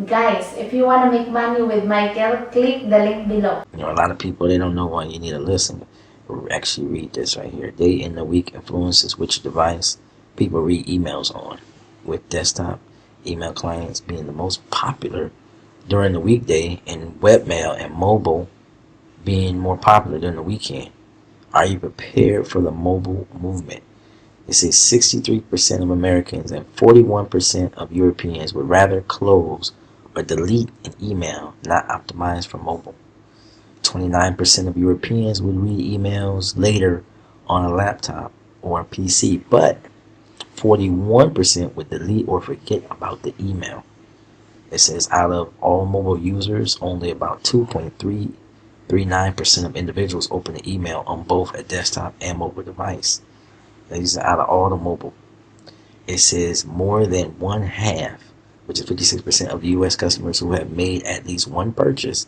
Guys, if you want to make money with Michael, click the link below. A lot of people, they don't know why you need to listen. Actually read this right here. Day in the week influences which device people read emails on, with desktop email clients being the most popular during the weekday and webmail and mobile being more popular during the weekend. Are you prepared for the mobile movement? It says 63% of Americans and 41% of Europeans would rather close or delete an email not optimized for mobile. 29% of Europeans would read emails later on a laptop or a PC, but 41% would delete or forget about the email. It says out of all mobile users, only about 2.39% of individuals open the email on both a desktop and mobile device. These are out of all the mobile. It says more than one half, which is 56% of the U.S. customers who have made at least one purchase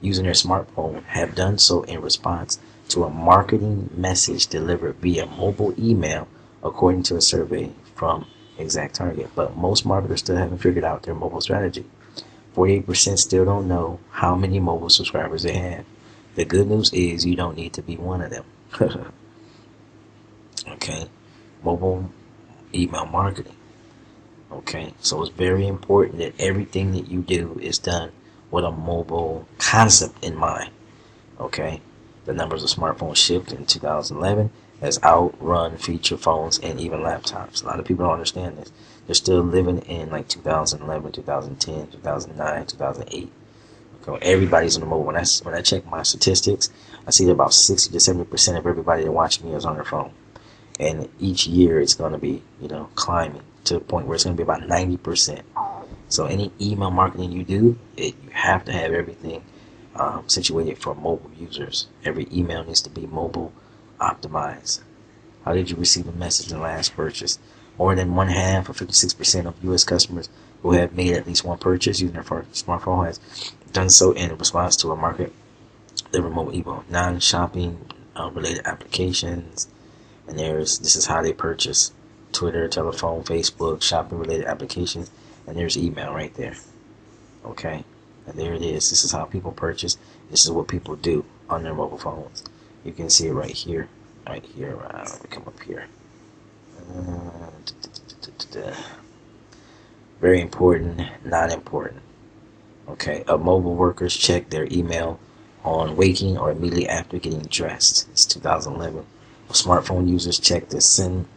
using their smartphone have done so in response to a marketing message delivered via mobile email, according to a survey from Exact Target. But most marketers still haven't figured out their mobile strategy. 48% still don't know how many mobile subscribers they have. The good news is you don't need to be one of them. Okay, mobile email marketing. Okay, so it's very important that everything that you do is done with a mobile concept in mind. Okay, the numbers of smartphones shipped in 2011 has outrun feature phones and even laptops. A lot of people don't understand this. They're still living in like 2011, 2010, 2009, 2008. Okay, everybody's on the mobile. When I check my statistics, I see that about 60 to 70% of everybody that watching me is on their phone. And each year it's going to be, climbing to the point where it's going to be about 90%. So any email marketing you do, you have to have everything situated for mobile users. Every email needs to be mobile optimized. How did you receive a message in the last purchase? More than one half, or 56% of U.S. customers who have made at least one purchase using their smartphone has done so in response to a market the remote email, non-shopping related applications. And this is how they purchase: Twitter, telephone, Facebook, shopping related applications, and there's email right there. Okay, and there it is. This is how people purchase. This is what people do on their mobile phones. You can see it right here. Right here. Let me come up here. Very important, not important. Okay, mobile workers check their email on waking or immediately after getting dressed. It's 2011. Smartphone users check to send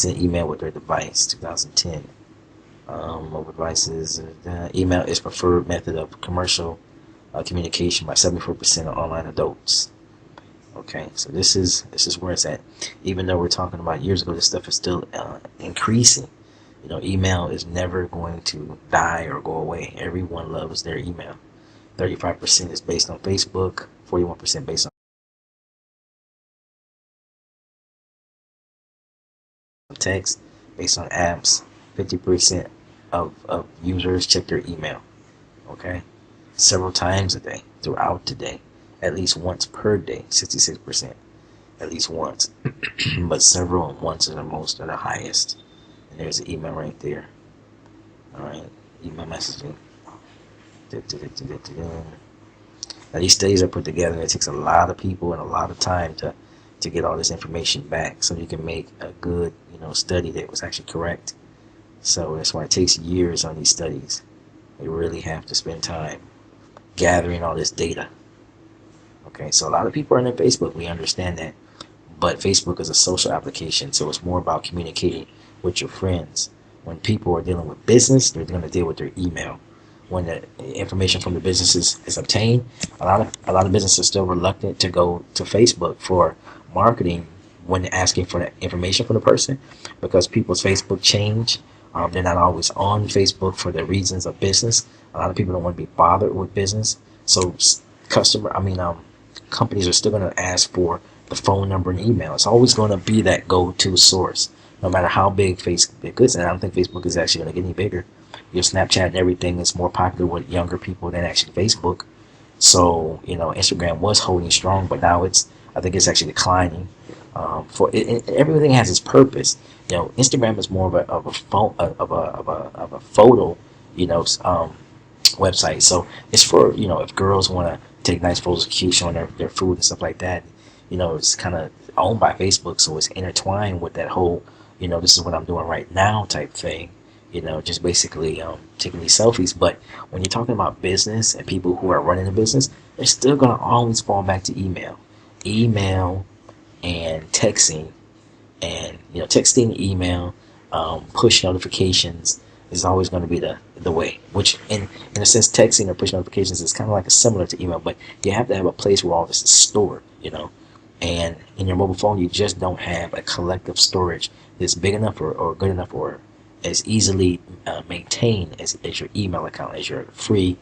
email with their device. 2010. Mobile devices. Email is preferred method of commercial communication by 74% of online adults. Okay, so this is where it's at. Even though we're talking about years ago, this stuff is still increasing. Email is never going to die or go away. Everyone loves their email. 35% is based on Facebook. 41% based on text, based on apps. 50% of users check their email. Okay, several times a day, throughout the day, at least once per day. 66%, at least once, but several and once are the most, are the highest. And there's the email right there. All right, email messaging. Now these studies are put together, and it takes a lot of people and a lot of time to get all this information back, so you can make a good study that was actually correct. So that's why it takes years on these studies. You really have to spend time gathering all this data. Okay, so a lot of people are on Facebook. We understand that, but Facebook is a social application, so it's more about communicating with your friends. When people are dealing with business, they're going to deal with their email. When the information from the businesses is obtained, a lot of businesses are still reluctant to go to Facebook for marketing when they're asking for the information from the person, because people's Facebook change. They're not always on Facebook for the reasons of business. A lot of people don't want to be bothered with business, so companies are still going to ask for the phone number and email. It's always going to be that go-to source, no matter how big Facebook is. And I don't think Facebook is actually going to get any bigger. Your Snapchat and everything is more popular with younger people than actually Facebook. So Instagram was holding strong, but now I think it's actually declining. Everything has its purpose. Instagram is more of a photo, website. So it's for, if girls want to take nice photos of cute showing their food and stuff like that. It's kind of owned by Facebook, so it's intertwined with that whole, this is what I'm doing right now type thing. Just basically taking these selfies. But when you're talking about business and people who are running a business, they're still going to always fall back to email and texting, and texting, email, push notifications is always going to be the way. Which in a sense, texting or push notifications is kind of like a similar to email, but you have to have a place where all this is stored. And in your mobile phone, you just don't have a collective storage that's big enough or good enough or as easily maintained as your email account, as your free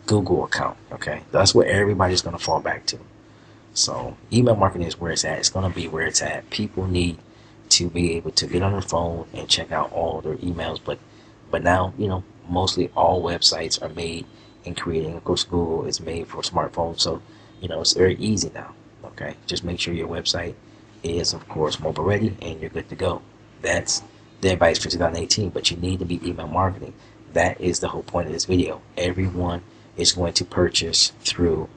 Google account. Okay, that's what everybody's going to fall back to. So email marketing is where it's at. It's going to be where it's at. People need to be able to get on their phone and check out all their emails. But now, mostly all websites are made and creating. Of course, Google is made for smartphones, so it's very easy now. Okay, just make sure your website is, of course, mobile ready, and you're good to go. That's the advice for 2018. But you need to be email marketing. That is the whole point of this video. Everyone is going to purchase through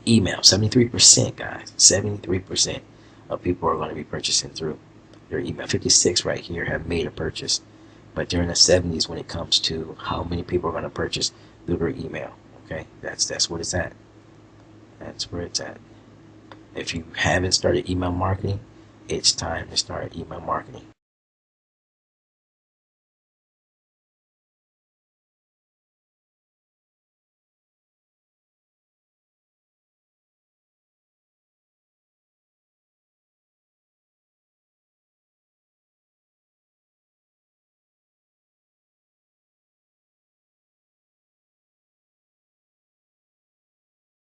email. 73%, guys. 73% of people are going to be purchasing through their email. 56 right here have made a purchase. But during the 70s, when it comes to how many people are going to purchase through their email, okay, that's what it's at. That's where it's at. If you haven't started email marketing, it's time to start email marketing.